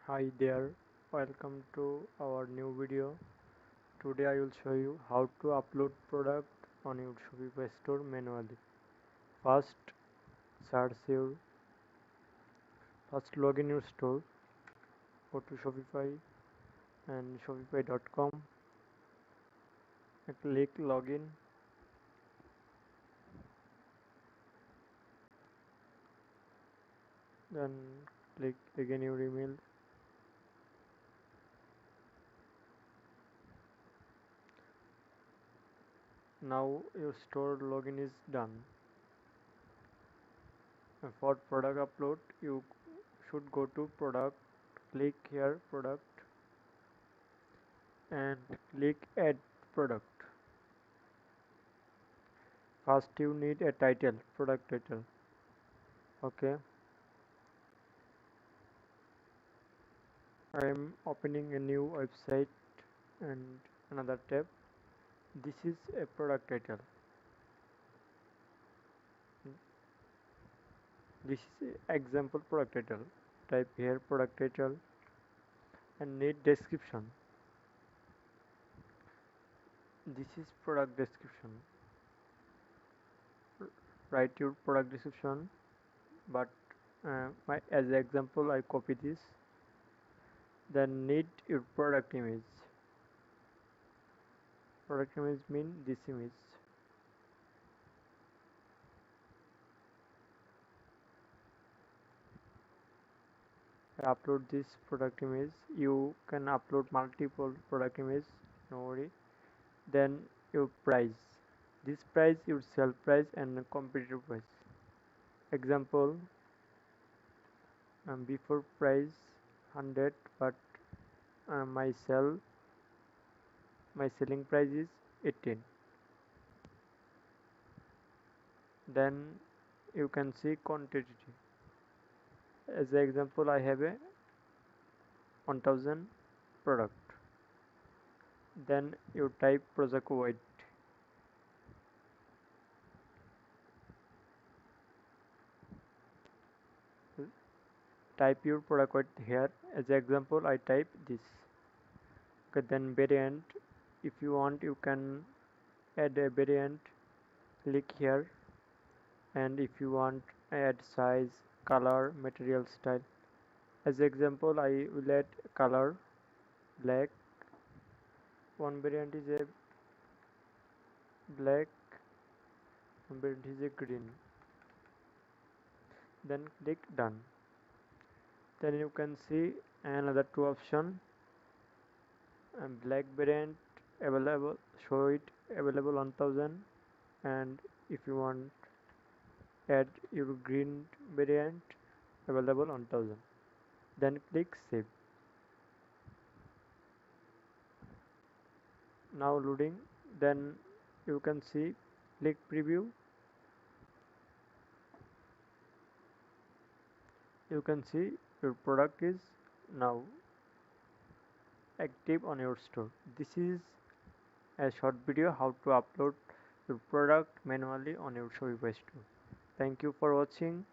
Hi there, welcome to our new video. Today I will show you how to upload product on your Shopify store manually. First, search your first log in your store. Go to Shopify and shopify.com. Click login. Then click again your email. Now your store login is done. And for product upload, you should go to product. Click here product and click add product. First you need a title, product title. Okay, I am opening a new website and another tab. This is a product title. This is a example product title. Type here product title and need description. This is product description. Write your product description, but as an example I copy this. Then need your product image. Product image mean this image. Upload this product image. You can upload multiple product image, no worry. Then your price, this price your sell price and competitor price. Example, before price 100, but my selling price is 18. Then you can see quantity. As an example, I have a 1000 product. Then you type project weight. Type your product weight here. As an example, I type this. Okay, then variant. If you want, you can add a variant. Click here, and if you want, add size, color, material, style. As example, I will add color black. One variant is a black, one variant is a green. Then click done. Then you can see another two option. And black variant available, show it available 1000, and if you want, add your green variant available 1000. Then click save. Now loading. Then you can see, click preview. You can see your product is now active on your store. This is a short video how to upload your product manually on your Shopify store. Thank you for watching.